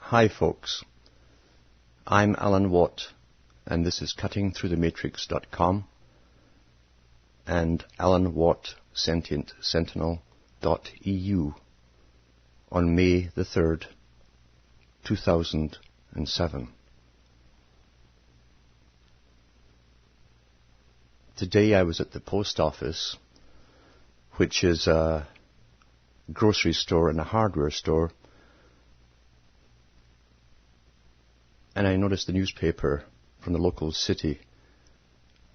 Hi folks, I'm Alan Watt and this is cuttingthroughthematrix.com and Alan Watt Sentient Sentinel.eu on May the 3rd, 2007. Today I was at the post office, which is a grocery store and a hardware store, and I noticed the newspaper from the local city,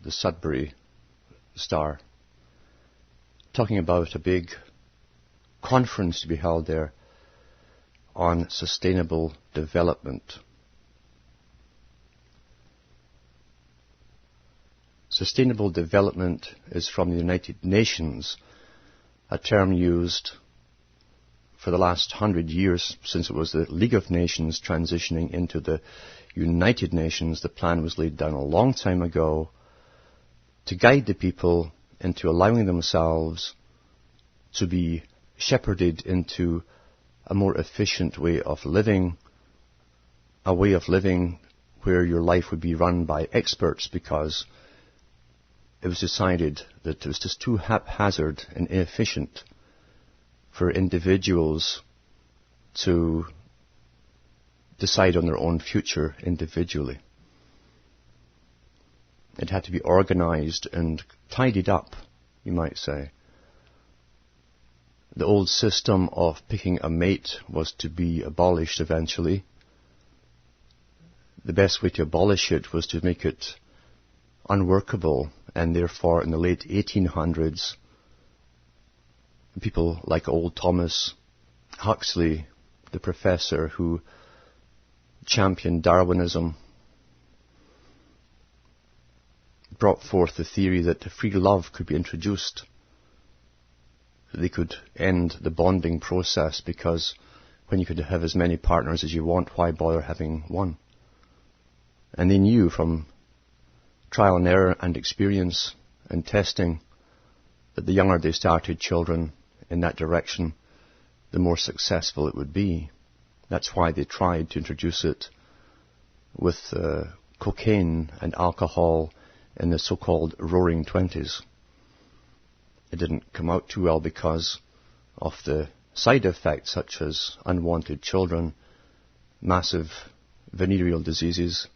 the Sudbury Star, talking about a big conference to be held there on sustainable development. Sustainable development is from the United Nations, a term used for the last 100 years since it was the League of Nations transitioning into the United Nations. The plan was laid down a long time ago to guide the people into allowing themselves to be shepherded into a more efficient way of living, a way of living where your life would be run by experts, because it was decided that it was just too haphazard and inefficient for individuals to decide on their own future individually. It had to be organized and tidied up, you might say. The old system of picking a mate was to be abolished eventually. The best way to abolish it was to make it unworkable, and therefore in the late 1800s, people like old Thomas Huxley, the professor who championed Darwinism, brought forth the theory that free love could be introduced. They could end the bonding process, because when you could have as many partners as you want, why bother having one? And they knew from trial and error and experience and testing that the younger they started children in that direction, the more successful it would be. That's why they tried to introduce it with cocaine and alcohol in the so-called roaring 20s. It didn't come out too well because of the side effects such as unwanted children, massive venereal diseases,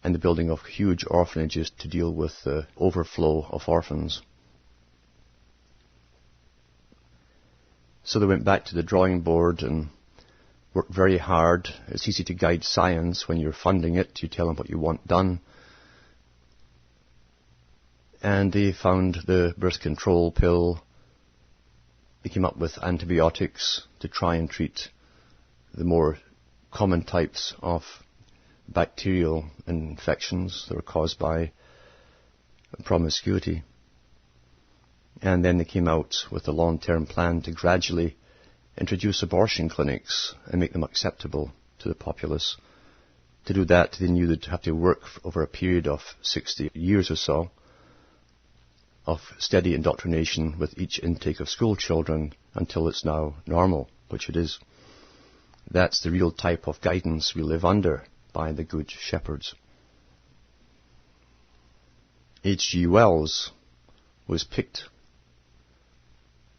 and the building of huge orphanages to deal with the overflow of orphans. So they went back to the drawing board and worked very hard. It's easy to guide science when you're funding it. You tell them what you want done. And they found the birth control pill. They came up with antibiotics to try and treat the more common types of bacterial infections that are caused by promiscuity. And then they came out with a long-term plan to gradually introduce abortion clinics and make them acceptable to the populace. To do that, they knew they'd have to work over a period of 60 years or so of steady indoctrination with each intake of school children until it's now normal, which it is. That's the real type of guidance we live under by the Good Shepherds. H.G. Wells was picked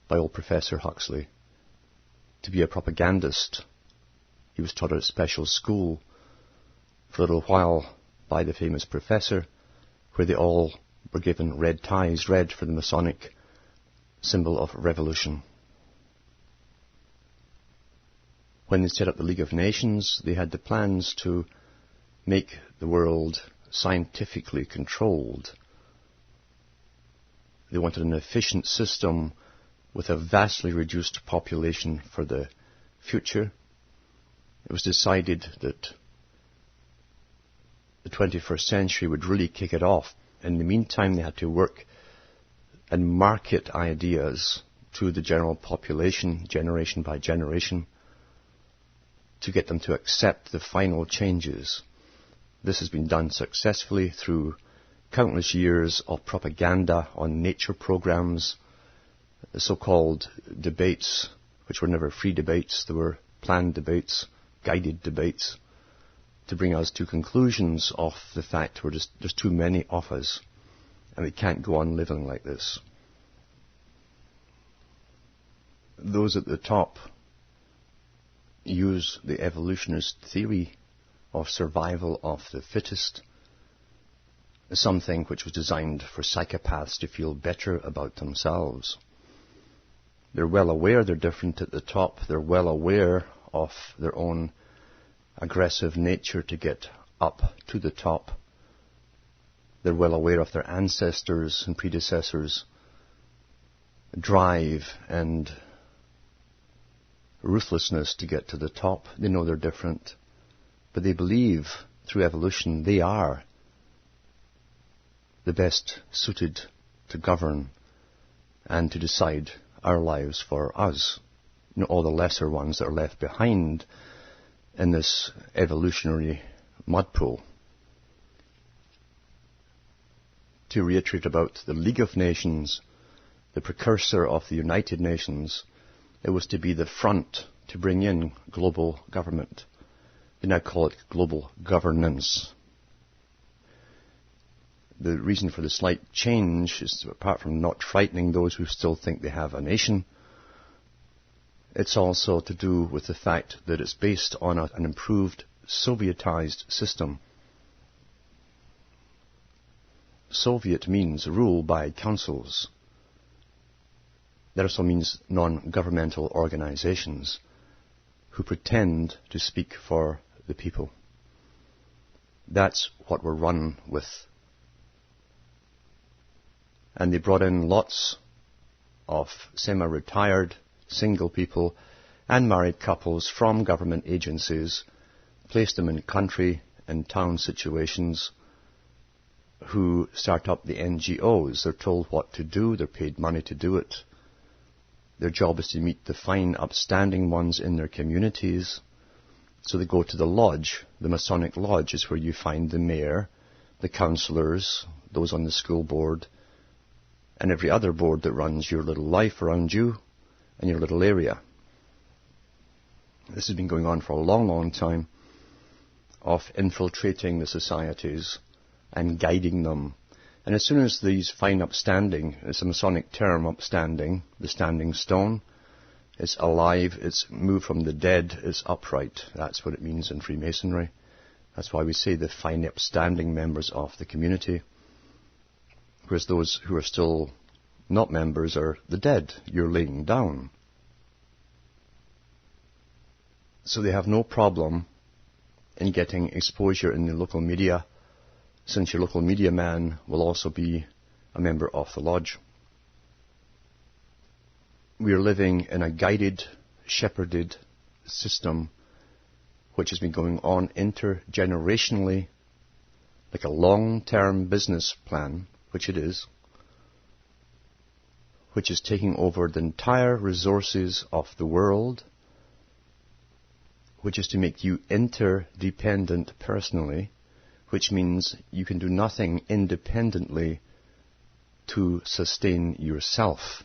by old Professor Huxley to be a propagandist. He was taught at a special school for a little while by the famous professor, where they all were given red ties, red for the Masonic symbol of revolution. When they set up the League of Nations, they had the plans to make the world scientifically controlled. They wanted an efficient system with a vastly reduced population for the future. It was decided that the 21st century would really kick it off. In the meantime, they had to work and market ideas to the general population, generation by generation, to get them to accept the final changes. This has been done successfully through countless years of propaganda on nature programs, the so-called debates, which were never free debates. They were planned debates, guided debates, to bring us to conclusions of the fact there's too many of us, and we can't go on living like this. Those at the top use the evolutionist theory of survival of the fittest, something which was designed for psychopaths to feel better about themselves. They're well aware they're different at the top. They're well aware of their own aggressive nature to get up to the top. They're well aware of their ancestors and predecessors' drive and ruthlessness to get to the top. They know they're different, but they believe through evolution they are the best suited to govern and to decide our lives for us. All the lesser ones that are left behind in this evolutionary mudpool. To reiterate about the League of Nations, the precursor of the United Nations, it was to be the front to bring in global government. They now call it global governance. The reason for the slight change is, apart from not frightening those who still think they have a nation, it's also to do with the fact that it's based on an improved Sovietized system. Soviet means rule by councils. That also means non-governmental organizations who pretend to speak for the people. That's what we're run with. And they brought in lots of semi-retired single people and married couples from government agencies, placed them in country and town situations, who start up the NGOs. They're told what to do, they're paid money to do it. Their job is to meet the fine, upstanding ones in their communities. So they go to the lodge. The Masonic Lodge is where you find the mayor, the councillors, those on the school board, and every other board that runs your little life around you and your little area. This has been going on for a long, long time, of infiltrating the societies and guiding them. And as soon as these fine upstanding, it's a Masonic term, upstanding, the standing stone, it's alive, it's moved from the dead, it's upright. That's what it means in Freemasonry. That's why we say the fine upstanding members of the community, whereas those who are still not members are the dead. You're laying down. So they have no problem in getting exposure in the local media, since your local media man will also be a member of the lodge. We are living in a guided, shepherded system which has been going on intergenerationally, like a long-term business plan, which it is, which is taking over the entire resources of the world, which is to make you interdependent personally, which means you can do nothing independently to sustain yourself.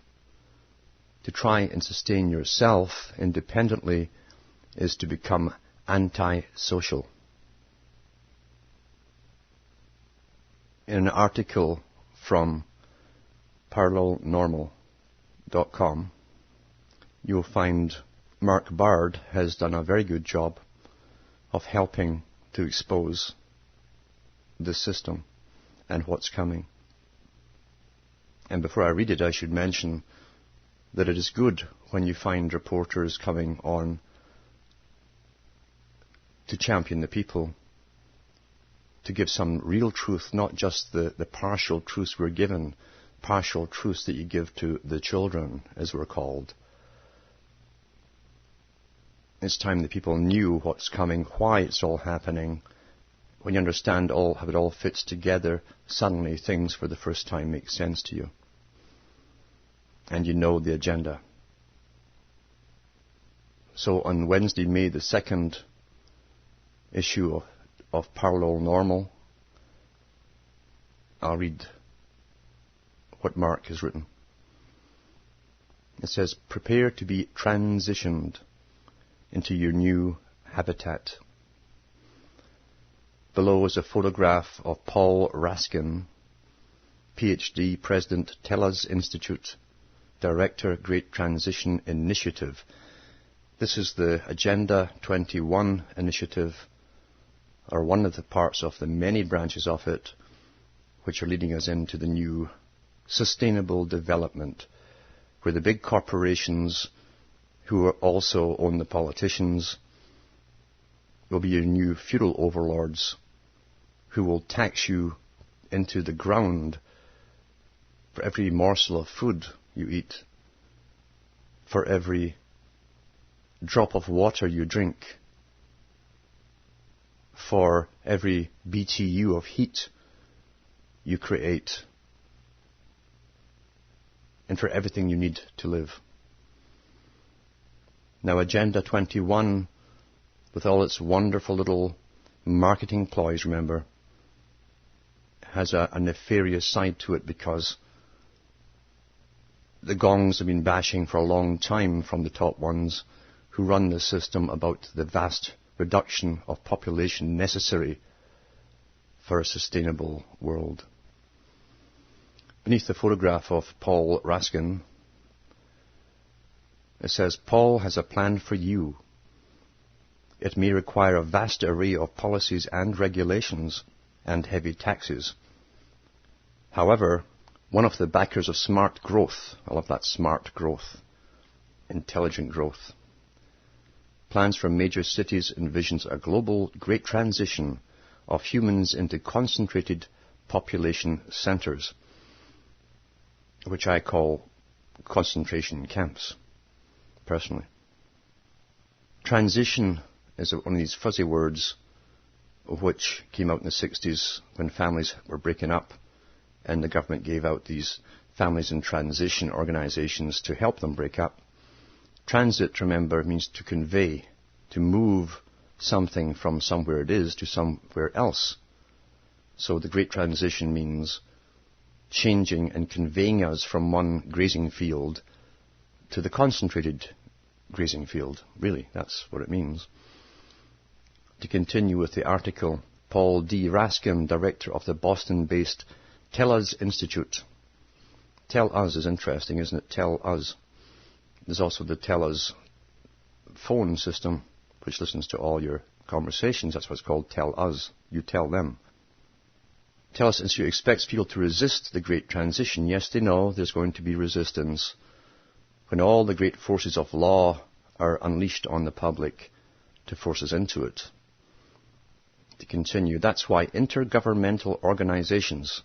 To try and sustain yourself independently is to become anti-social. In an article from parallelnormal.com, you'll find Mark Bard has done a very good job of helping to expose the system and what's coming. And before I read it, I should mention that it is good when you find reporters coming on to champion the people, to give some real truth, not just the partial truths we're given, partial truths that you give to the children, as we're called. It's time that people knew what's coming, why it's all happening. When you understand how it all fits together, suddenly things for the first time make sense to you. And you know the agenda. So on Wednesday, May the 2nd, issue of Parallel Normal, I'll read what Mark has written. It says, "Prepare to be transitioned. into your new habitat. Below is a photograph of Paul Raskin, PhD, President, TELUS Institute, Director, Great Transition Initiative. This is the Agenda 21 initiative, or one of the parts of the many branches of it, which are leading us into the new sustainable development, where the big corporations, who also own the politicians, will be your new feudal overlords, who will tax you into the ground for every morsel of food you eat, for every drop of water you drink, for every BTU of heat you create, and for everything you need to live. Now, Agenda 21, with all its wonderful little marketing ploys, remember, has a nefarious side to it, because the gongs have been bashing for a long time from the top ones who run the system about the vast reduction of population necessary for a sustainable world. Beneath the photograph of Paul Raskin, it says, Paul has a plan for you. It may require a vast array of policies and regulations and heavy taxes. However, one of the backers of smart growth, I love that, smart growth, intelligent growth, plans for major cities envisions a global great transition of humans into concentrated population centers, which I call concentration camps, personally. Transition is one of these fuzzy words which came out in the 60s when families were breaking up, and the government gave out these families in transition organizations to help them break up. Transit, remember, means to convey, to move something from somewhere it is to somewhere else. So the Great Transition means changing and conveying us from one grazing field to the concentrated grazing field. Really, that's what it means. To continue with the article, Paul D. Raskin, director of the Boston-based TELUS Institute. Tell Us is interesting, isn't it? Tell Us. There's also the TELUS phone system, which listens to all your conversations. That's what's called Tell Us. You tell them. TELUS Institute expects people to resist the Great Transition. Yes, they know there's going to be resistance when all the great forces of law are unleashed on the public to force us into it. To continue, that's why intergovernmental organizations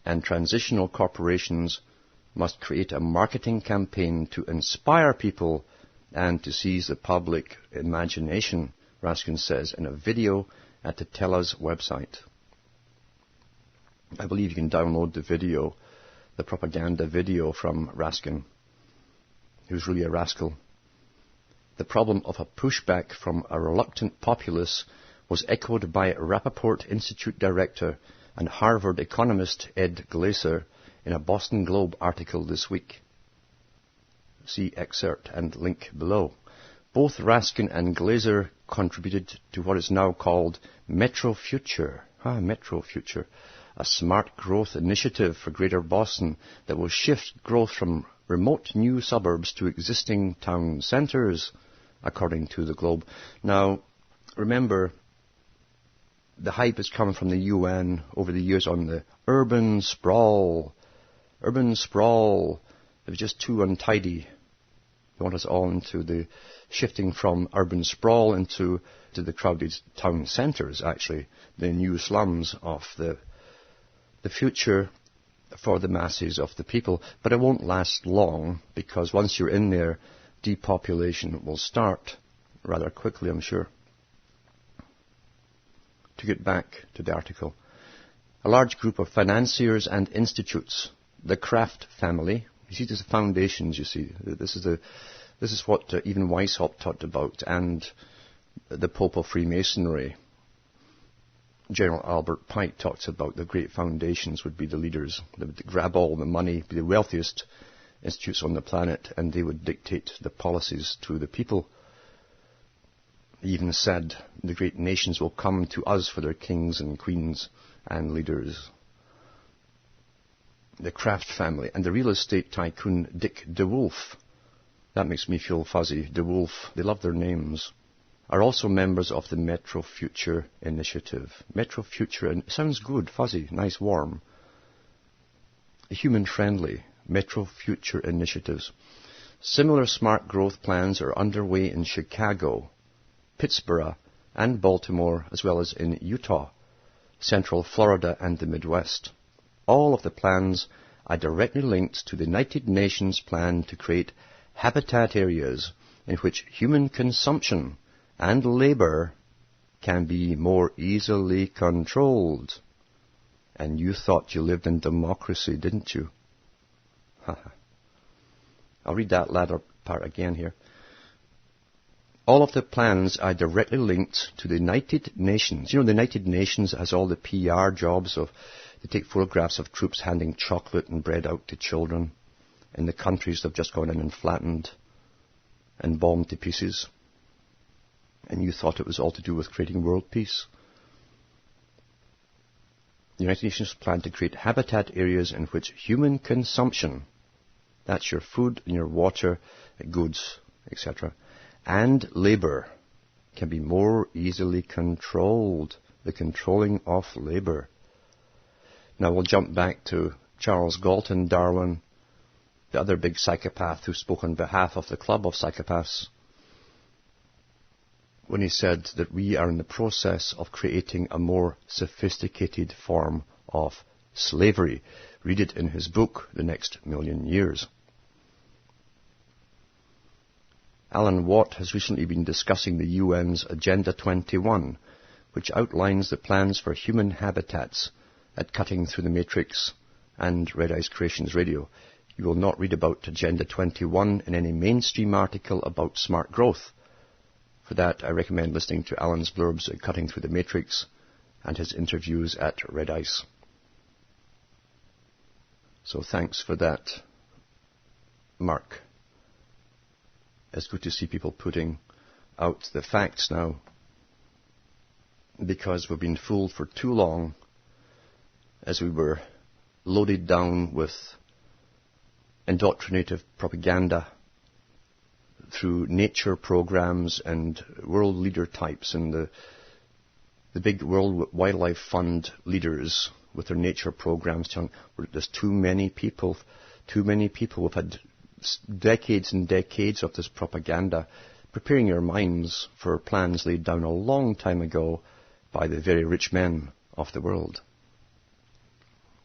and transitional corporations must create a marketing campaign to inspire people and to seize the public imagination, Raskin says in a video at the TELUS website. I believe you can download the video, the propaganda video from Raskin, who's really a rascal. The problem of a pushback from a reluctant populace was echoed by Rappaport Institute director and Harvard economist Ed Glaser in a Boston Globe article this week. See excerpt and link below. Both Raskin and Glaser contributed to what is now called Metro Future. Metro Future, a smart growth initiative for Greater Boston that will shift growth from remote new suburbs to existing town centres, according to the Globe. Now, remember, the hype has come from the UN over the years on the urban sprawl. Urban sprawl. It was just too untidy. They want us all into the shifting from urban sprawl into the crowded town centres, actually, the new slums of the future for the masses of the people. But it won't last long, because once you're in there, depopulation will start rather quickly, I'm sure. To get back to the article, a large group of financiers and institutes, the Kraft family, you see there's foundations, you see, this is what even Weishaupt talked about, and the Pope of Freemasonry. General Albert Pike talks about the great foundations would be the leaders. They would grab all the money, be the wealthiest institutes on the planet, and they would dictate the policies to the people. He even said the great nations will come to us for their kings and queens and leaders. The Kraft family and the real estate tycoon Dick DeWolf, that makes me feel fuzzy, DeWolf, they love their names, are also members of the Metro Future Initiative. Metro Future, sounds good, fuzzy, nice, warm. Human-friendly Metro Future Initiatives. Similar smart growth plans are underway in Chicago, Pittsburgh, and Baltimore, as well as in Utah, Central Florida, and the Midwest. All of the plans are directly linked to the United Nations plan to create habitat areas in which human consumption and labor can be more easily controlled. And you thought you lived in democracy, didn't you? I'll read that latter part again here. All of the plans are directly linked to the United Nations. You know, the United Nations has all the PR jobs of, they take photographs of troops handing chocolate and bread out to children in the countries that have just gone in and flattened and bombed to pieces. And you thought it was all to do with creating world peace. The United Nations plan to create habitat areas in which human consumption, that's your food and your water, goods, etc., and labor can be more easily controlled. The controlling of labor. Now we'll jump back to Charles Galton Darwin, the other big psychopath who spoke on behalf of the Club of Psychopaths, when he said that we are in the process of creating a more sophisticated form of slavery. Read it in his book, The Next Million Years. Alan Watt has recently been discussing the UN's Agenda 21, which outlines the plans for human habitats at Cutting Through the Matrix and Red Eyes Creations Radio. You will not read about Agenda 21 in any mainstream article about smart growth. For that, I recommend listening to Alan's blurbs at Cutting Through the Matrix and his interviews at Red Ice. So thanks for that, Mark. It's good to see people putting out the facts now, because we've been fooled for too long as we were loaded down with indoctrinative propaganda through nature programs and world leader types and the big World Wildlife Fund leaders with their nature programs telling there's too many people. We've had decades and decades of this propaganda, preparing your minds for plans laid down a long time ago by the very rich men of the world.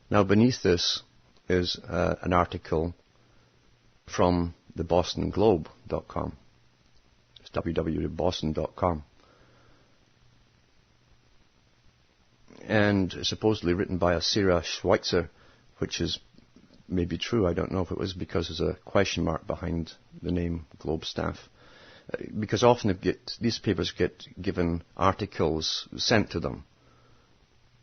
Now beneath this is an article from the BostonGlobe.com. It's www.boston.com. And supposedly written by a Sarah Schweitzer, which is maybe true. I don't know if it was because there's a question mark behind the name Globe Staff. Because often these papers get given articles sent to them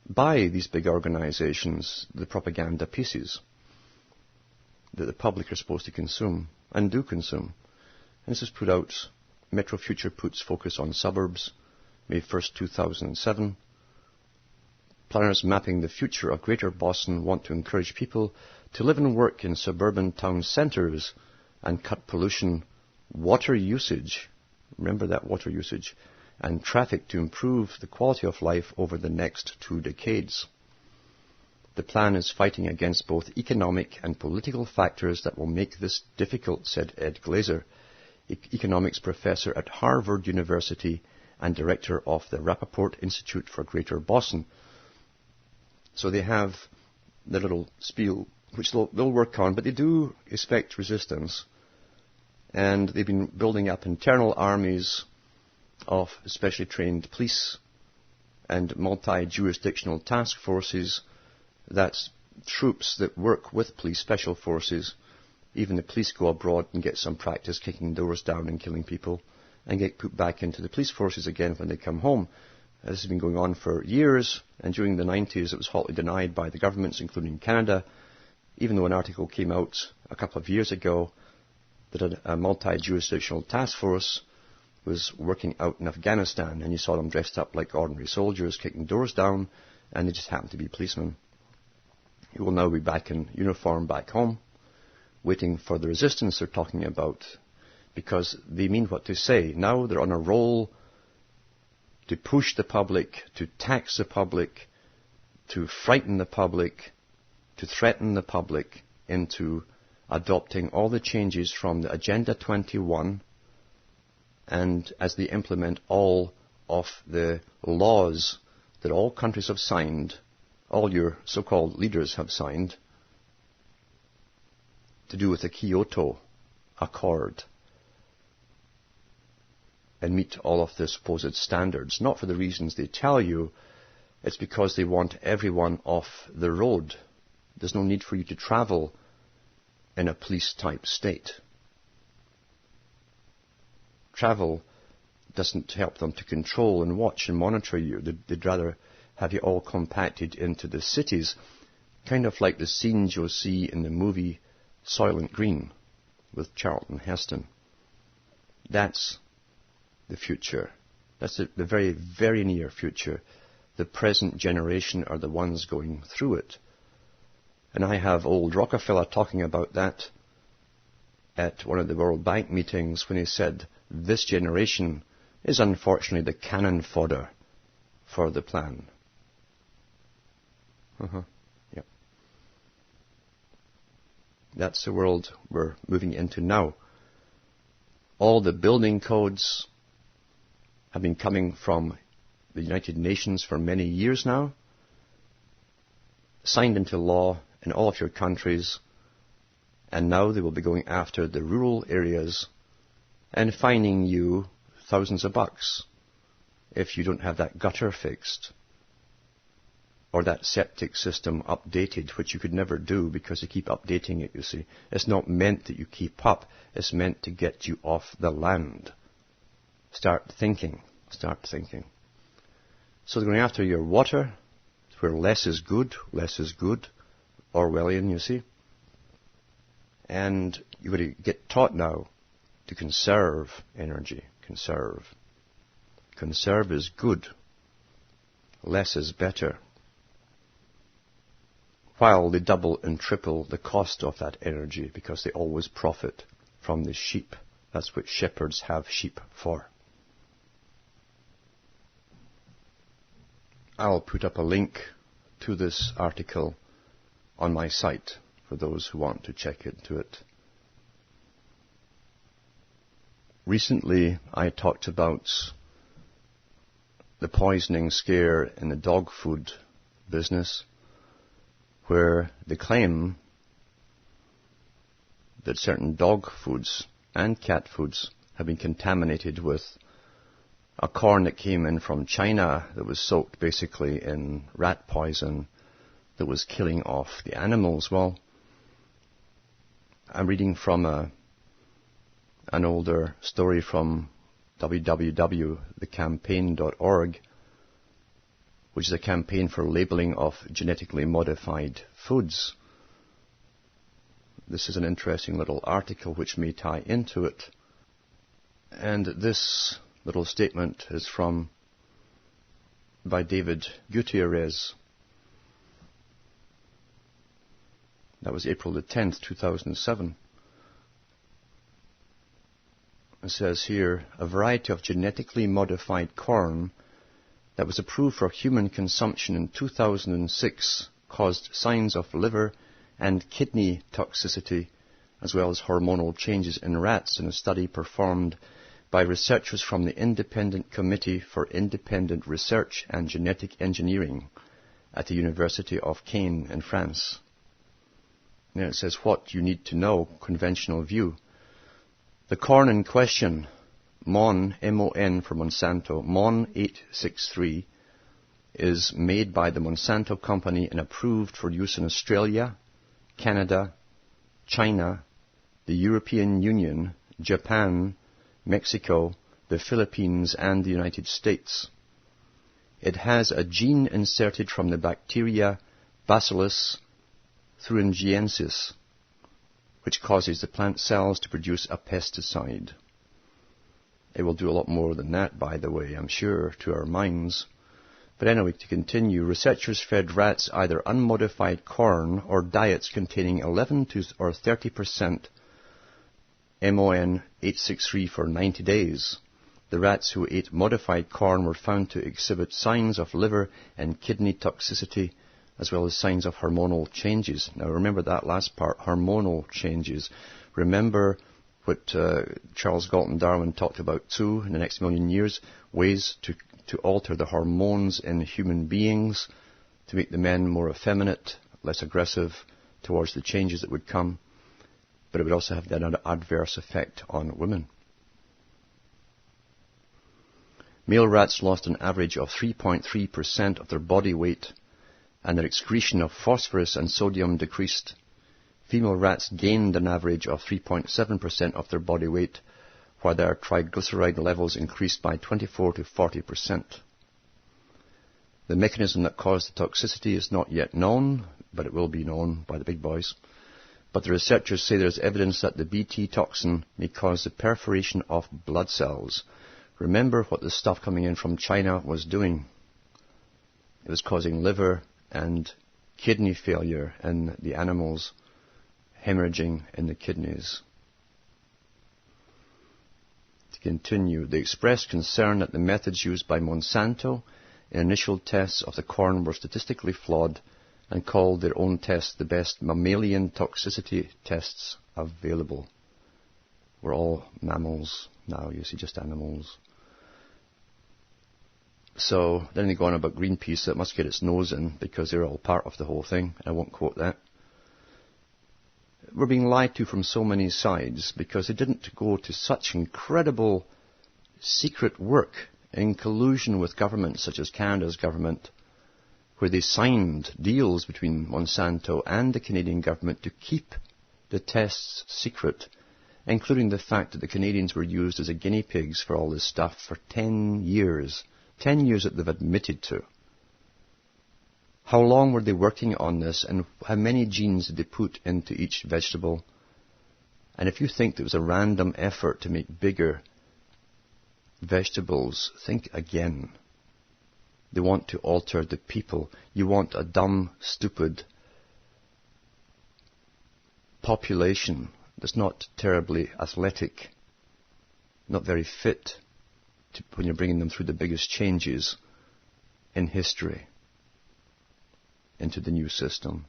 by these big organizations, the propaganda pieces that the public are supposed to consume and do consume. And this is put out, Metro Future puts focus on suburbs, May 1st, 2007. Planners mapping the future of Greater Boston want to encourage people to live and work in suburban town centres and cut pollution, water usage, remember that water usage, and traffic to improve the quality of life over the next 2 decades. The plan is fighting against both economic and political factors that will make this difficult, said Ed Glazer, economics professor at Harvard University and director of the Rappaport Institute for Greater Boston. So they have the little spiel, which they'll work on, but they do expect resistance. And they've been building up internal armies of specially trained police and multi-jurisdictional task forces. That's troops that work with police special forces. Even the police go abroad and get some practice kicking doors down and killing people and get put back into the police forces again when they come home. This has been going on for years, and during the 90s it was hotly denied by the governments, including Canada, even though an article came out a couple of years ago that a multi-jurisdictional task force was working out in Afghanistan, and you saw them dressed up like ordinary soldiers, kicking doors down, and they just happened to be policemen. Who will now be back in uniform back home, waiting for the resistance they're talking about, because they mean what they say. Now they're on a roll to push the public, to tax the public, to frighten the public, to threaten the public into adopting all the changes from the Agenda 21, and as they implement all of the laws that all countries have signed, all your so-called leaders have signed, to do with the Kyoto Accord, and meet all of the supposed standards. Not for the reasons they tell you, it's because they want everyone off the road. There's no need for you to travel in a police-type state. Travel doesn't help them to control and watch and monitor you. They'd rather have you all compacted into the cities, kind of like the scenes you'll see in the movie Soylent Green with Charlton Heston. That's the future. That's the very, very near future. The present generation are the ones going through it. And I have old Rockefeller talking about that at one of the World Bank meetings when he said, this generation is unfortunately the cannon fodder for the plan. Yep. That's the world we're moving into now. All the building codes have been coming from the United Nations for many years now, signed into law in all of your countries, and now they will be going after the rural areas and fining you thousands of bucks if you don't have that gutter fixed or that septic system updated, which you could never do because they keep updating it, you see. It's not meant that you keep up. It's meant to get you off the land. Start thinking. Start thinking. So they're going after your water, where less is good. Orwellian, you see. And you've got to get taught now to conserve energy. Conserve. Conserve is good. Less is better. While they double and triple the cost of that energy because they always profit from the sheep. That's what shepherds have sheep for. I'll put up a link to this article on my site for those who want to check into it. Recently, I talked about the poisoning scare in the dog food business, where they claim that certain dog foods and cat foods have been contaminated with a corn that came in from China that was soaked basically in rat poison that was killing off the animals. Well, I'm reading from an older story from www.thecampaign.org, which is a campaign for labeling of genetically modified foods. This is an interesting little article which may tie into it. And this little statement is by David Gutierrez. That was April the 10th, 2007. It says here, a variety of genetically modified corn that was approved for human consumption in 2006 caused signs of liver and kidney toxicity, as well as hormonal changes in rats in a study performed by researchers from the Independent Committee for Independent Research and Genetic Engineering at the University of Caen in France. Now it says what you need to know, conventional view. The corn in question, MON, M-O-N for Monsanto, MON 863, is made by the Monsanto company and approved for use in Australia, Canada, China, the European Union, Japan, Mexico, the Philippines, and the United States. It has a gene inserted from the bacteria Bacillus thuringiensis, which causes the plant cells to produce a pesticide. It will do a lot more than that, by the way, I'm sure, to our minds. But anyway, to continue, researchers fed rats either unmodified corn or diets containing 11 to or 30% MON 863 for 90 days. The rats who ate modified corn were found to exhibit signs of liver and kidney toxicity, as well as signs of hormonal changes. Now remember that last part, hormonal changes. Remember what Charles Galton Darwin talked about too in the next million years, ways to alter the hormones in human beings, to make the men more effeminate, less aggressive towards the changes that would come. But it would also have that adverse effect on women. Male rats lost an average of 3.3% of their body weight, and their excretion of phosphorus and sodium decreased. Female rats gained an average of 3.7% of their body weight, while their triglyceride levels increased by 24 to 40%. The mechanism that caused the toxicity is not yet known, but it will be known by the big boys. But the researchers say there is evidence that the Bt toxin may cause the perforation of blood cells. Remember what the stuff coming in from China was doing. It was causing liver and kidney failure in the animals, hemorrhaging in the kidneys. To continue, they expressed concern that the methods used by Monsanto in initial tests of the corn were statistically flawed and called their own tests the best mammalian toxicity tests available. We're all mammals now, you see, just animals. So then they go on about Greenpeace that must get its nose in because they're all part of the whole thing. I won't quote that. We're being lied to from so many sides because they didn't go to such incredible secret work in collusion with governments such as Canada's government, where they signed deals between Monsanto and the Canadian government to keep the tests secret, including the fact that the Canadians were used as guinea pigs for all this stuff for 10 years. 10 years that they've admitted to. How long were they working on this, and how many genes did they put into each vegetable? And if you think there was a random effort to make bigger vegetables, think again. They want to alter the people. You want a dumb, stupid population that's not terribly athletic, not very fit, when you're bringing them through the biggest changes in history into the new system.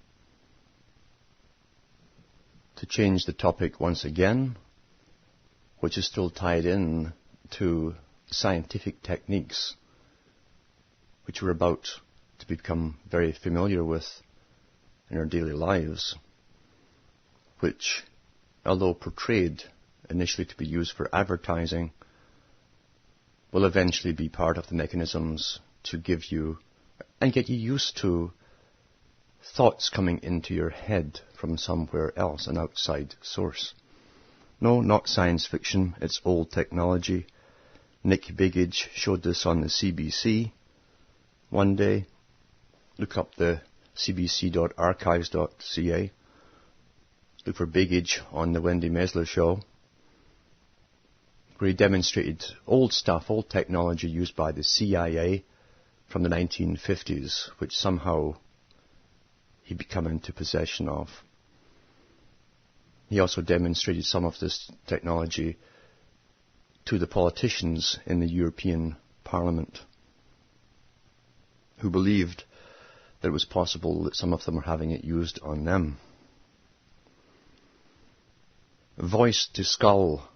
To change the topic once again, which is still tied in to scientific techniques, which we're about to become very familiar with in our daily lives, which, although portrayed initially to be used for advertising, will eventually be part of the mechanisms to give you and get you used to thoughts coming into your head from somewhere else, an outside source. No, not science fiction, it's old technology. Nick Bigage showed this on the CBC one day. Look up the cbc.archives.ca. Look for Bigage on the Wendy Mesler show, where he demonstrated old stuff, old technology used by the CIA from the 1950s, which somehow he'd become into possession of. He also demonstrated some of this technology to the politicians in the European Parliament, who believed that it was possible that some of them were having it used on them. Voice-to-skull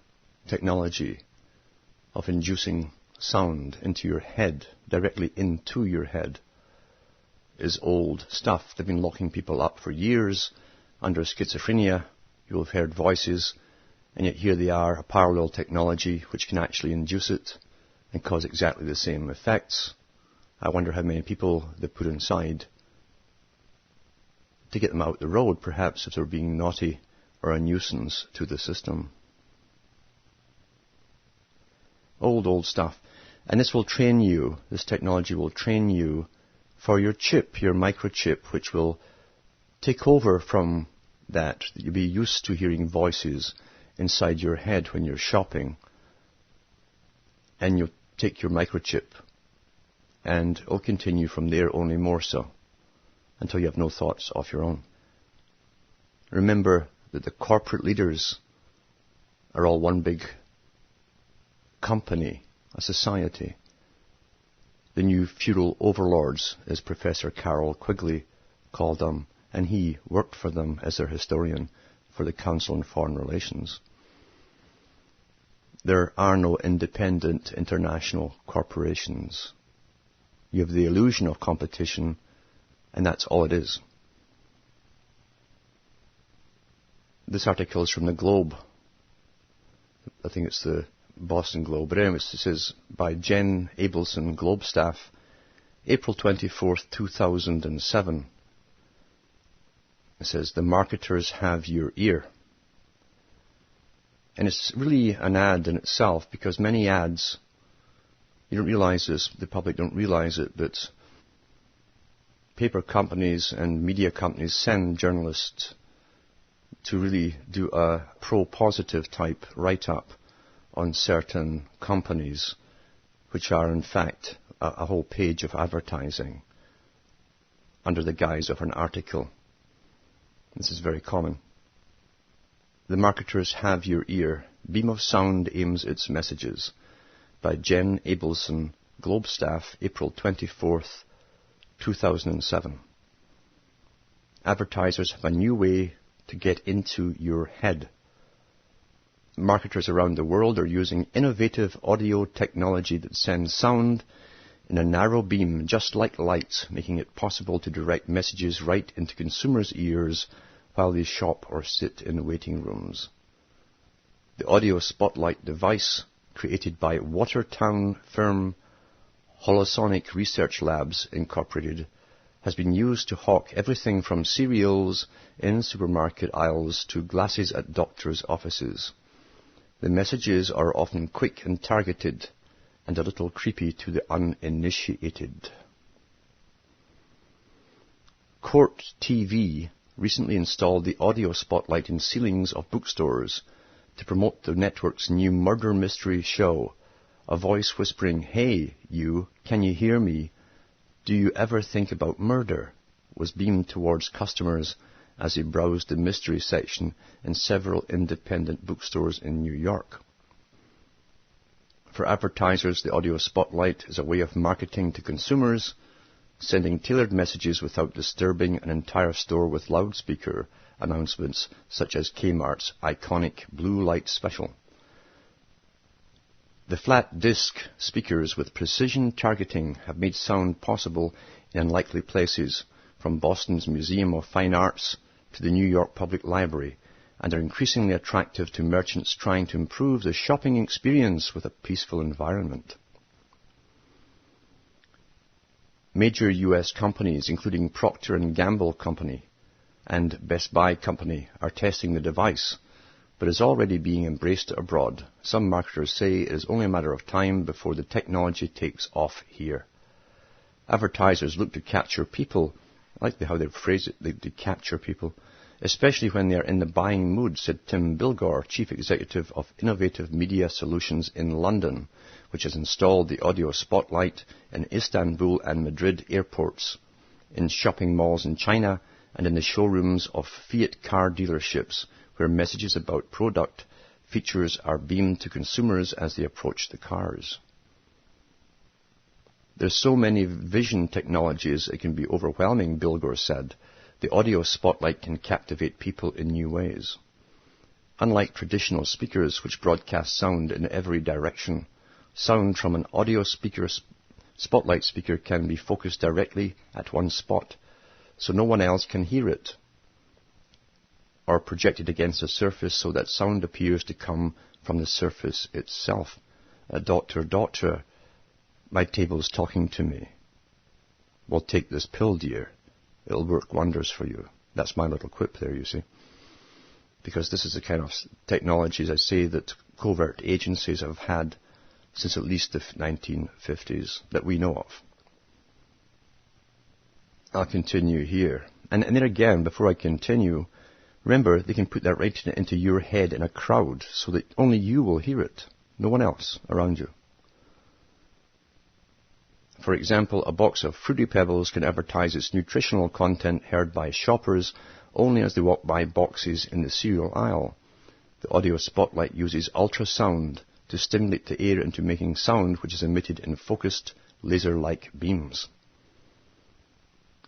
technology of inducing sound into your head, directly into your head, is old stuff. They've been locking people up for years under schizophrenia. You'll have heard voices, and yet here they are, a parallel technology which can actually induce it and cause exactly the same effects. I wonder how many people they put inside to get them out the road, perhaps if they're being naughty or a nuisance to the system. Old stuff. And this will train you, this technology will train you for your chip, your microchip, which will take over from that you'll be used to hearing voices inside your head when you're shopping, and you'll take your microchip, and it'll continue from there, only more so, until you have no thoughts of your own. Remember that the corporate leaders are all one big company, a society. The new feudal overlords, as Professor Carroll Quigley called them, and he worked for them as their historian for the Council on Foreign Relations. There are no independent international corporations. You have the illusion of competition, and that's all it is. This article is from the Globe. I think it's the Boston Globe. But anyway, it says, by Jen Abelson, Globe staff, April 24th, 2007. It says, the marketers have your ear. And it's really an ad in itself, because many ads, you don't realize this, the public don't realize it, but paper companies and media companies send journalists to really do a pro-positive type write-up on certain companies, which are in fact a whole page of advertising under the guise of an article. This is very common. The marketers have your ear. Beam of Sound aims its messages. By Jen Abelson, Globe staff, April 24th, 2007. Advertisers have a new way to get into your head. Marketers around the world are using innovative audio technology that sends sound in a narrow beam, just like light, making it possible to direct messages right into consumers' ears while they shop or sit in waiting rooms. The audio spotlight device, created by Watertown firm Holosonic Research Labs Incorporated, has been used to hawk everything from cereals in supermarket aisles to glasses at doctors' offices. The messages are often quick and targeted, and a little creepy to the uninitiated. Court TV recently installed the audio spotlight in ceilings of bookstores to promote the network's new murder mystery show. A voice whispering, "Hey, you, can you hear me? Do you ever think about murder?" was beamed towards customers as they browsed the mystery section in several independent bookstores in New York. For advertisers, the audio spotlight is a way of marketing to consumers, sending tailored messages without disturbing an entire store with loudspeaker announcements such as Kmart's iconic blue light special. The flat disc speakers with precision targeting have made sound possible in unlikely places, from Boston's Museum of Fine Arts to the New York Public Library, and are increasingly attractive to merchants trying to improve the shopping experience with a peaceful environment. Major U.S. companies, including Procter & Gamble Company and Best Buy Company, are testing the device, but is already being embraced abroad. Some marketers say it is only a matter of time before the technology takes off here. Advertisers look to capture people. I like how they phrase it, they capture people, especially when they are in the buying mood, said Tim Bilgore, Chief Executive of Innovative Media Solutions in London, which has installed the audio spotlight in Istanbul and Madrid airports, in shopping malls in China, and in the showrooms of Fiat car dealerships, where messages about product features are beamed to consumers as they approach the cars. There's so many vision technologies it can be overwhelming, Bilgore said. The audio spotlight can captivate people in new ways. Unlike traditional speakers which broadcast sound in every direction, sound from an audio spotlight speaker can be focused directly at one spot, so no one else can hear it, or projected against a surface so that sound appears to come from the surface itself. Doctor, my table's talking to me. Well, take this pill, dear. It'll work wonders for you. That's my little quip there, you see. Because this is the kind of technology, as I say, that covert agencies have had since at least the 1950s that we know of. I'll continue here. And there again, before I continue, remember, they can put that right into your head in a crowd so that only you will hear it, no one else around you. For example, a box of Fruity Pebbles can advertise its nutritional content heard by shoppers only as they walk by boxes in the cereal aisle. The audio spotlight uses ultrasound to stimulate the air into making sound, which is emitted in focused, laser-like beams.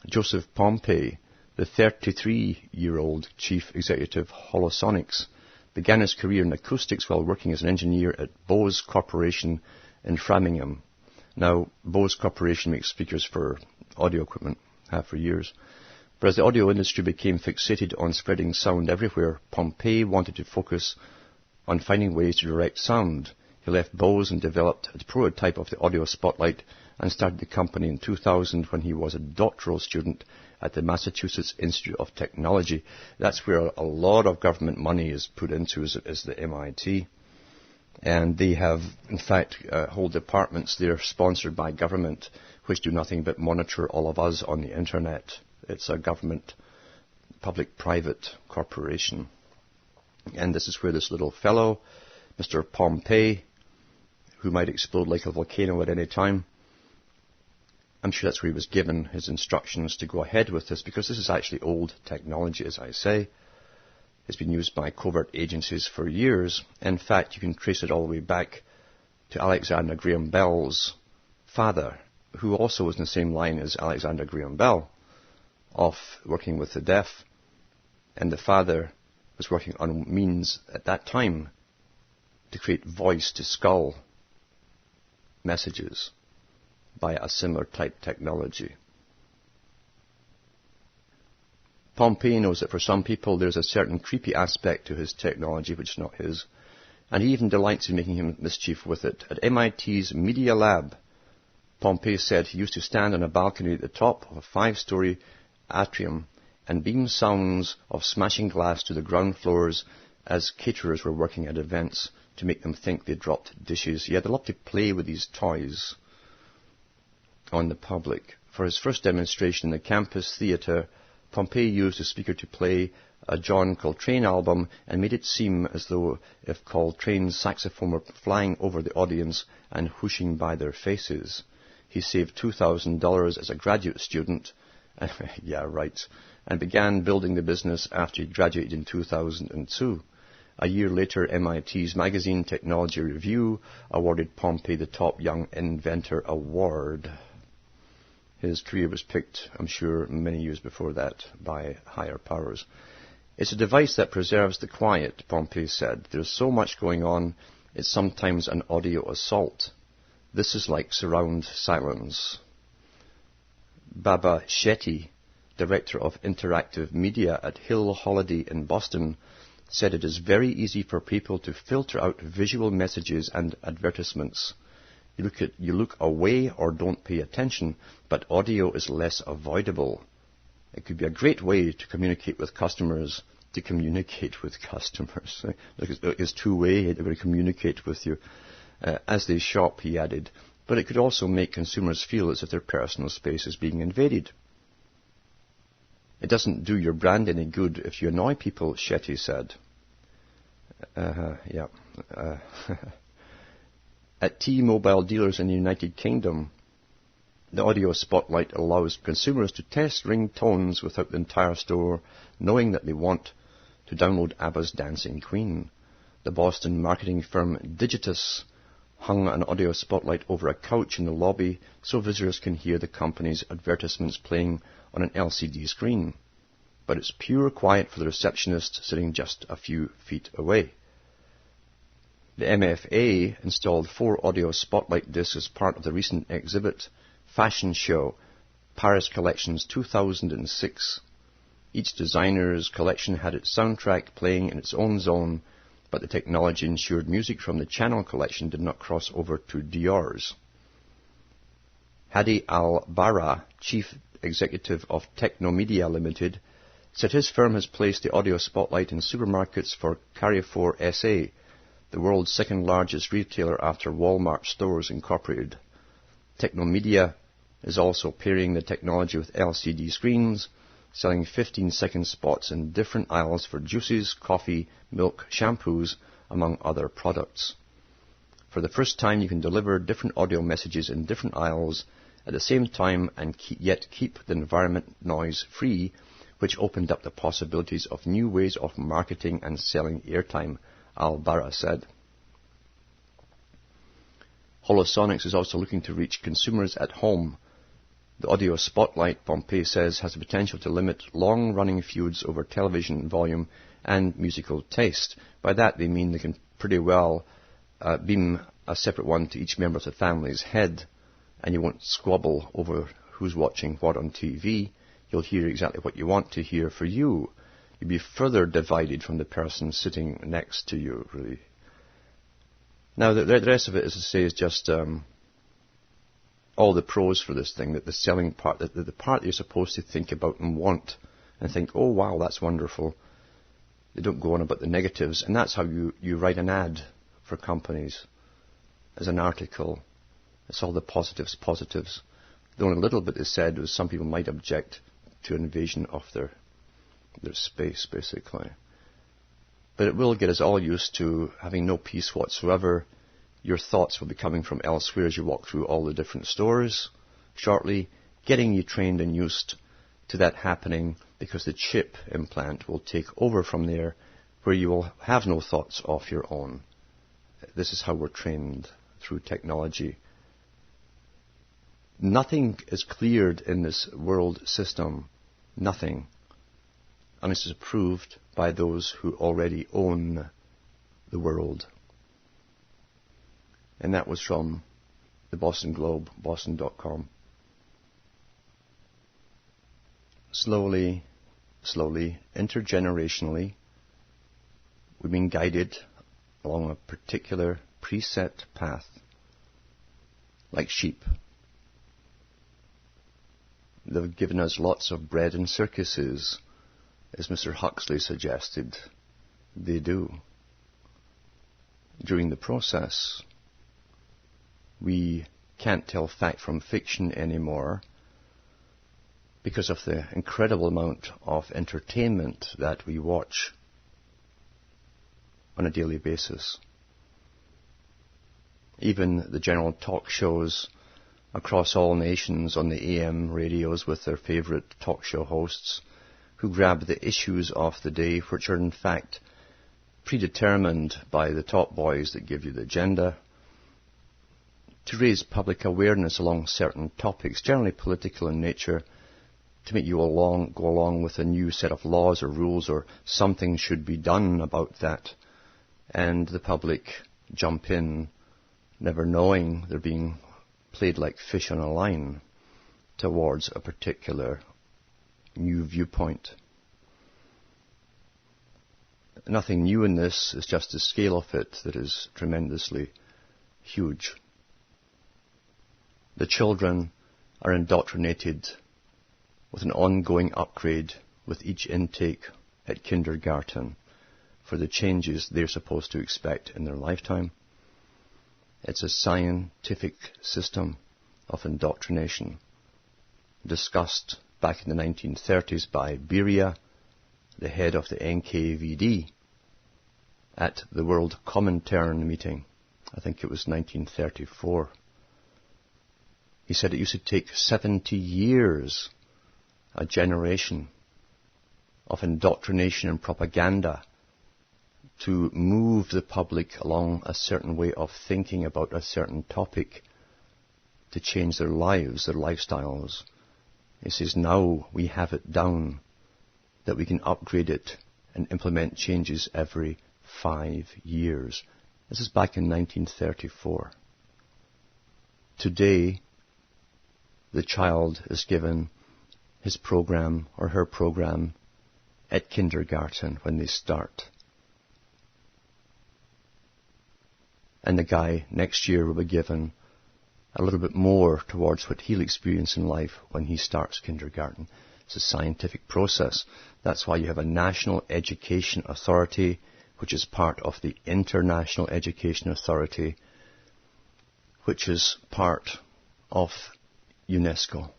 Joseph Pompey, the 33-year-old chief executive Holosonics, began his career in acoustics while working as an engineer at Bose Corporation in Framingham. Now, Bose Corporation makes speakers for audio equipment, have for years. But as the audio industry became fixated on spreading sound everywhere, Pompey wanted to focus on finding ways to direct sound. He left Bose and developed a prototype of the audio spotlight and started the company in 2000 when he was a doctoral student at the Massachusetts Institute of Technology. That's where a lot of government money is put into, is the MIT. And they have, in fact, whole departments there sponsored by government, which do nothing but monitor all of us on the internet. It's a government, public-private corporation. And this is where this little fellow, Mr. Pompey, who might explode like a volcano at any time, I'm sure that's where he was given his instructions to go ahead with this, because this is actually old technology, as I say. It's been used by covert agencies for years. In fact, you can trace it all the way back to Alexander Graham Bell's father, who also was in the same line as Alexander Graham Bell, of working with the deaf. And the father was working on means at that time to create voice-to-skull messages by a similar type technology. Pompey knows that for some people there's a certain creepy aspect to his technology which is not his, and he even delights in making him mischief with it. At MIT's Media Lab, Pompey said he used to stand on a balcony at the top of a 5-story atrium and beam sounds of smashing glass to the ground floors as caterers were working at events to make them think they dropped dishes. He had a lot to play with these toys on the public. For his first demonstration in the campus theatre, Pompey used a speaker to play a John Coltrane album and made it seem as though if Coltrane's saxophone were flying over the audience and whooshing by their faces. He saved $2,000 as a graduate student, yeah, right, and began building the business after he graduated in 2002. A year later, MIT's magazine Technology Review awarded Pompey the Top Young Inventor Award. His career was picked, I'm sure, many years before that by higher powers. It's a device that preserves the quiet, Pompey said. There's so much going on, it's sometimes an audio assault. This is like surround silence. Baba Shetty, director of interactive media at Hill Holiday in Boston, said it is very easy for people to filter out visual messages and advertisements. You look away or don't pay attention, but audio is less avoidable. It could be a great way to communicate with customers. It's two-way. They're going to communicate with you as they shop, he added. But it could also make consumers feel as if their personal space is being invaded. It doesn't do your brand any good if you annoy people, Shetty said. At T-Mobile dealers in the United Kingdom, the audio spotlight allows consumers to test ringtones without the entire store knowing that they want to download ABBA's Dancing Queen. The Boston marketing firm Digitus hung an audio spotlight over a couch in the lobby so visitors can hear the company's advertisements playing on an LCD screen. But it's pure quiet for the receptionist sitting just a few feet away. The MFA installed 4 audio spotlight discs as part of the recent exhibit fashion show, Paris Collections 2006. Each designer's collection had its soundtrack playing in its own zone, but the technology ensured music from the Channel collection did not cross over to Dior's. Hadi Al-Bara, chief executive of Technomedia Limited, said his firm has placed the audio spotlight in supermarkets for Carrefour SA, the world's second largest retailer after Walmart Stores Incorporated. Technomedia is also pairing the technology with LCD screens selling 15-second spots in different aisles for juices, coffee, milk, shampoos, among other products. For the first time, you can deliver different audio messages in different aisles at the same time and yet keep the environment noise free, which opened up the possibilities of new ways of marketing and selling airtime, Al-Bara said. Holosonics is also looking to reach consumers at home. The audio spotlight, Pompey says, has the potential to limit long-running feuds over television volume and musical taste. By that they mean they can pretty well beam a separate one to each member of the family's head, and you won't squabble over who's watching what on TV. You'll hear exactly what you want to hear for you. You'll be further divided from the person sitting next to you, really. Now, the rest of it, as I say, is just all the pros for this thing, that the selling part, that the part that you're supposed to think about and want, and think, oh, wow, that's wonderful. They don't go on about the negatives, and that's how you write an ad for companies, as an article. It's all the positives. The only little bit they said was some people might object to invasion of their space, basically. But it will get us all used to having no peace whatsoever. Your thoughts will be coming from elsewhere as you walk through all the different stores shortly, getting you trained and used to that happening, because the chip implant will take over from there, where you will have no thoughts of your own. This is how we're trained through technology. Nothing is cleared in this world system. Nothing. And this is approved by those who already own the world. And that was from the Boston Globe, boston.com. Slowly, intergenerationally, we've been guided along a particular preset path, like sheep. They've given us lots of bread and circuses, as Mr. Huxley suggested they do. During the process, we can't tell fact from fiction anymore because of the incredible amount of entertainment that we watch on a daily basis. Even the general talk shows across all nations on the AM radios with their favorite talk show hosts, who grab the issues of the day, which are in fact predetermined by the top boys that give you the agenda, to raise public awareness along certain topics, generally political in nature, to make you go along with a new set of laws or rules, or something should be done about that. And the public jump in, never knowing they're being played like fish on a line towards a particular new viewpoint. Nothing new in this, is just the scale of it that is tremendously huge. The children are indoctrinated with an ongoing upgrade with each intake at kindergarten for the changes they're supposed to expect in their lifetime. It's a scientific system of indoctrination discussed back in the 1930s by Beria, the head of the NKVD, at the World Comintern meeting. I think it was 1934. He said it used to take 70 years, a generation of indoctrination and propaganda, to move the public along a certain way of thinking about a certain topic, to change their lives, their lifestyles. He says now we have it down, that we can upgrade it and implement changes every 5 years. This is back in 1934. Today, the child is given his program or her program at kindergarten when they start. And the guy next year will be given a little bit more towards what he'll experience in life when he starts kindergarten. It's a scientific process. That's why you have a National Education Authority, which is part of the International Education Authority, which is part of UNESCO.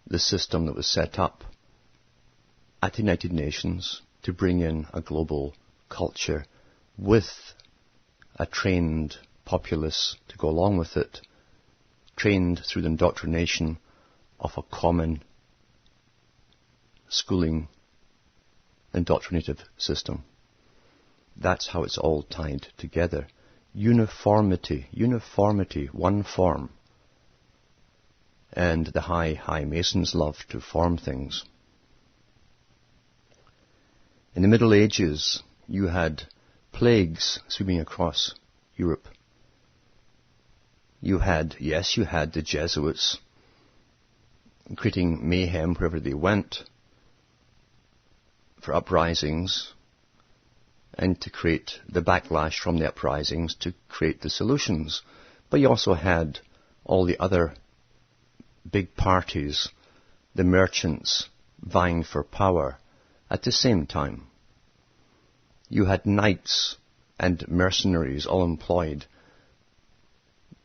the system that was set up at the United Nations to bring in a global culture with a trained populace to go along with it, trained through the indoctrination of a common schooling indoctrinative system. That's how it's all tied together. Uniformity, one form. And the high Masons love to form things. In the Middle Ages, you had plagues sweeping across Europe. You had the Jesuits creating mayhem wherever they went for uprisings and to create the backlash from the uprisings to create the solutions. But you also had all the other big parties, the merchants vying for power at the same time. You had knights and mercenaries all employed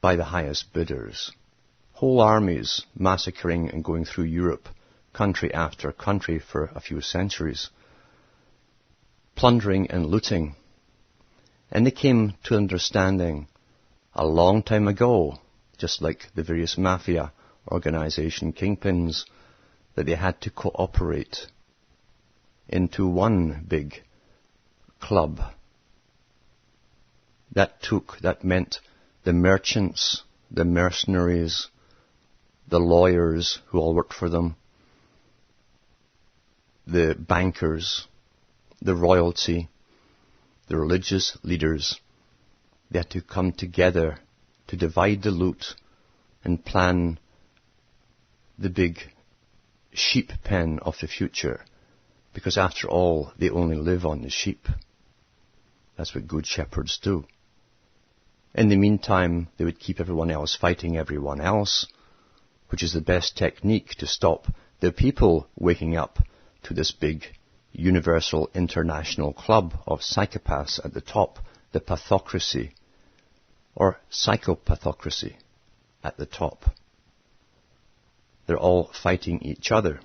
by the highest bidders. Whole armies massacring and going through Europe, country after country for a few centuries, plundering and looting. And they came to understanding a long time ago, just like the various mafia organization kingpins, that they had to cooperate into one big club. That meant the merchants, the mercenaries, the lawyers who all worked for them, the bankers, the royalty, the religious leaders. They had to come together to divide the loot and plan the big sheep pen of the future, because after all, they only live on the sheep. That's what good shepherds do. In the meantime, they would keep everyone else fighting everyone else, which is the best technique to stop the people waking up to this big universal international club of psychopaths at the top, the pathocracy, or psychopathocracy at the top. They're all fighting each other.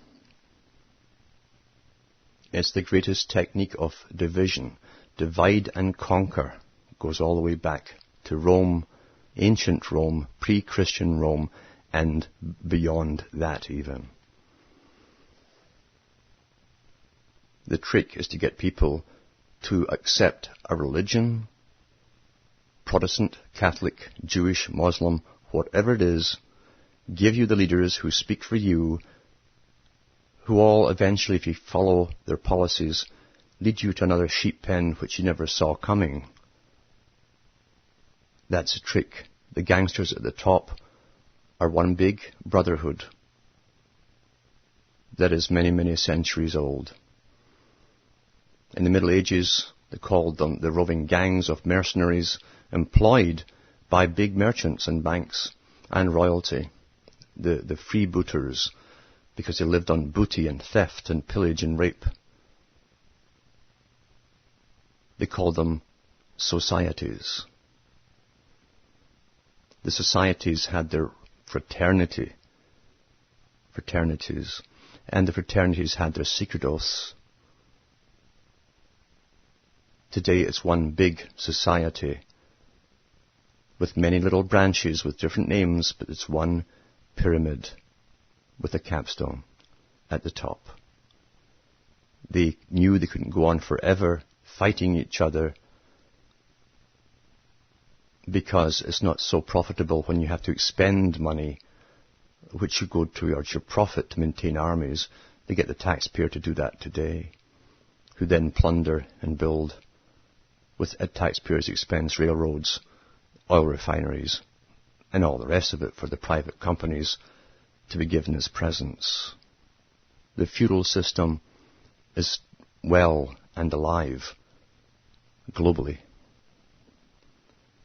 It's the greatest technique of division. Divide and conquer. Goes all the way back to Rome, ancient Rome, pre-Christian Rome, and beyond that even. The trick is to get people to accept a religion, Protestant, Catholic, Jewish, Muslim, whatever it is, give you the leaders who speak for you, who all eventually, if you follow their policies, lead you to another sheep pen which you never saw coming. That's the trick. The gangsters at the top are one big brotherhood that is many, many centuries old. In the Middle Ages, they called them the roving gangs of mercenaries employed by big merchants and banks and royalty, the freebooters, because they lived on booty and theft and pillage and rape. They called them societies. The societies had their fraternities, and the fraternities had their secret oaths. Today it's one big society with many little branches with different names, but it's one pyramid with a capstone at the top. They knew they couldn't go on forever fighting each other because it's not so profitable when you have to expend money which should go towards your profit to maintain armies. They get the taxpayer to do that today, who then plunder and build with at taxpayers' expense railroads, oil refineries, and all the rest of it for the private companies to be given as presents. The feudal system is well and alive globally.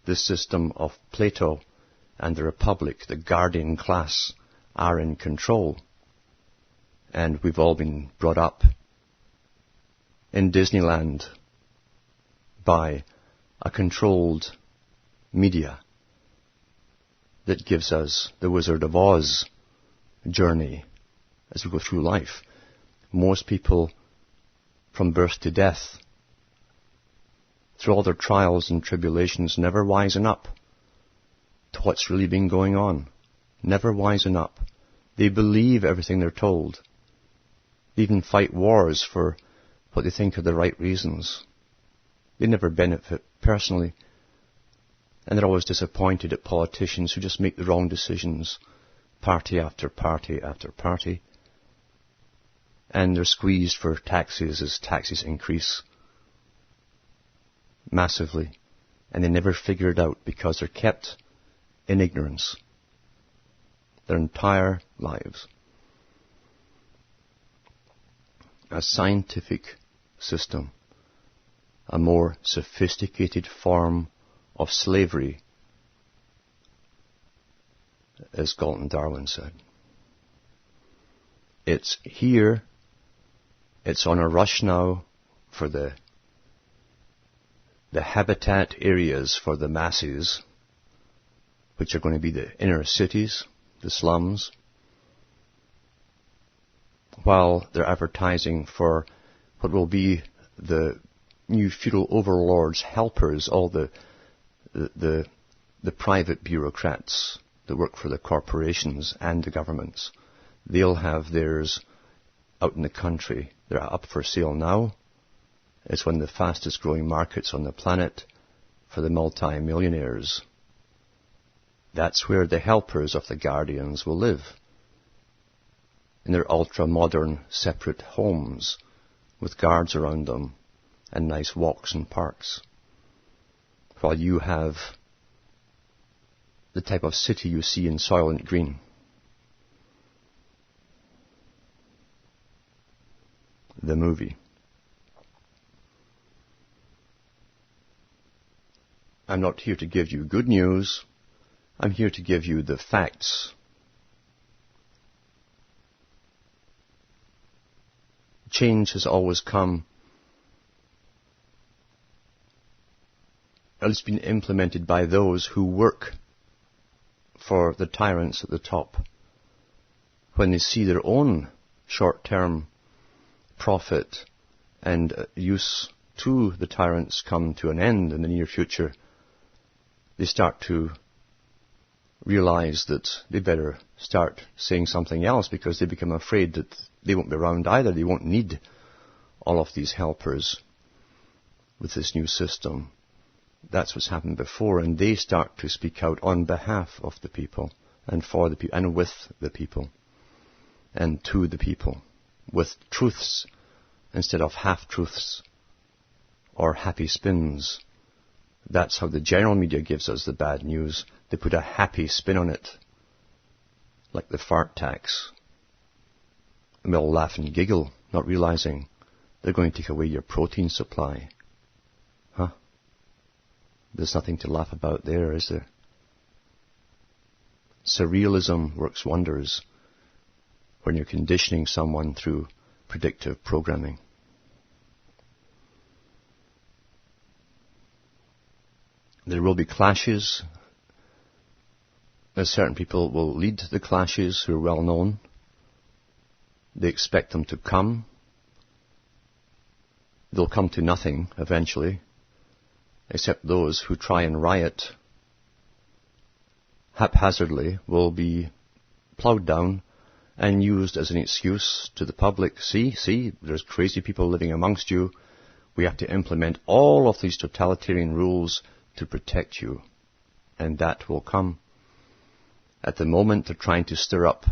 This system of Plato and the Republic, the guardian class, are in control. And we've all been brought up in Disneyland by a controlled media that gives us the Wizard of Oz journey as we go through life. Most people, from birth to death, through all their trials and tribulations, never wisen up to what's really been going on. Never wisen up. They believe everything they're told. They even fight wars for what they think are the right reasons. They never benefit personally. And they're always disappointed at politicians who just make the wrong decisions, party after party after party. And they're squeezed for taxes as taxes increase massively. And they never figure it out because they're kept in ignorance their entire lives. A scientific system, a more sophisticated form of slavery, as Galton Darwin said. It's here, it's on a rush now for the habitat areas for the masses, which are going to be the inner cities, the slums, while they're advertising for what will be the new feudal overlords' helpers, all the private bureaucrats that work for the corporations and the governments. They'll have theirs out in the country. They're up for sale now. It's one of the fastest growing markets on the planet for the multi-millionaires. That's where the helpers of the guardians will live, in their ultra-modern separate homes with guards around them and nice walks and parks, while you have the type of city you see in Soylent Green. The movie. I'm not here to give you good news. I'm here to give you the facts. Change has always come, or it's been implemented by those who work for the tyrants at the top. When they see their own short-term profit and use to the tyrants come to an end in the near future, they start to realize that they better start saying something else, because they become afraid that they won't be around either. They won't need all of these helpers with this new system. That's what's happened before, and they start to speak out on behalf of the people and for the people and with the people and to the people with truths instead of half-truths or happy spins. That's how the general media gives us the bad news. They put a happy spin on it, like the fart tax. And we all laugh and giggle, not realizing they're going to take away your protein supply. Huh? There's nothing to laugh about there, is there? Surrealism works wonders when you're conditioning someone through predictive programming. There will be clashes. Certain people will lead the clashes who are well known. They expect them to come. They'll come to nothing eventually, except those who try and riot haphazardly will be ploughed down and used as an excuse to the public. See, there's crazy people living amongst you. We have to implement all of these totalitarian rules to protect you. And that will come. At the moment, they're trying to stir up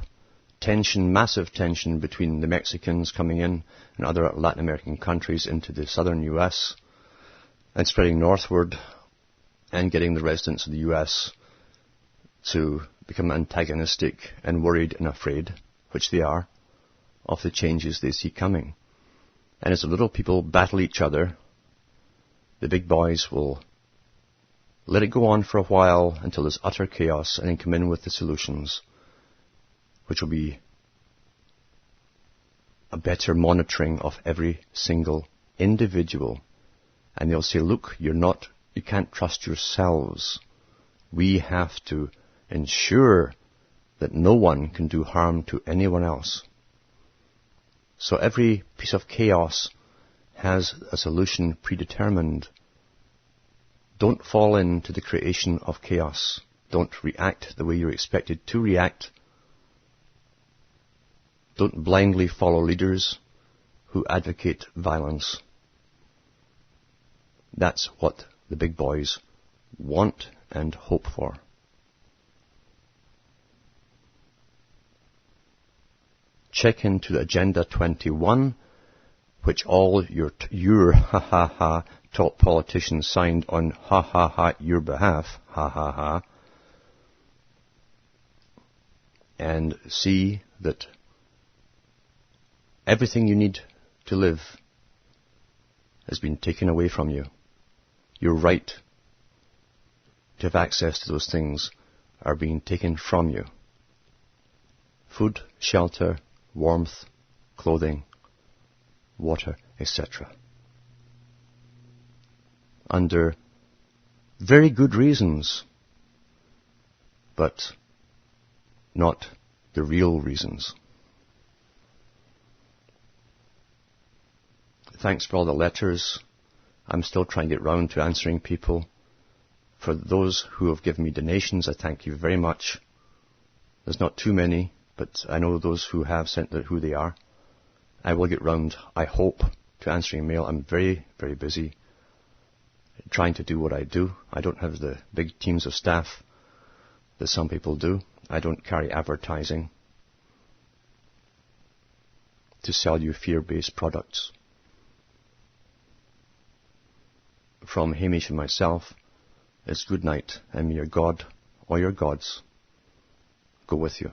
tension, massive tension between the Mexicans coming in and other Latin American countries into the southern U.S. and spreading northward and getting the residents of the U.S. to become antagonistic and worried and afraid, which they are, of the changes they see coming. And as the little people battle each other, the big boys will let it go on for a while until there's utter chaos, and then come in with the solutions, which will be a better monitoring of every single individual. And they'll say, look, you can't trust yourselves. We have to ensure that no one can do harm to anyone else. So every piece of chaos has a solution predetermined. Don't fall into the creation of chaos. Don't react the way you're expected to react. Don't blindly follow leaders who advocate violence. That's what the big boys want and hope for. Check into Agenda 21, which all your top politicians signed on your behalf, and see that everything you need to live has been taken away from you. Your right to have access to those things are being taken from you. Food, shelter, warmth, clothing, water, etc. Under very good reasons, but not the real reasons. Thanks for all the letters. I'm still trying to get round to answering people. For those who have given me donations, I thank you very much. There's not too many, but I know those who have sent who they are. I will get round, I hope, to answering mail. I'm very, very busy trying to do what I do. I don't have the big teams of staff that some people do. I don't carry advertising to sell you fear-based products. From Hamish and myself, it's good night, and may your God or your gods go with you.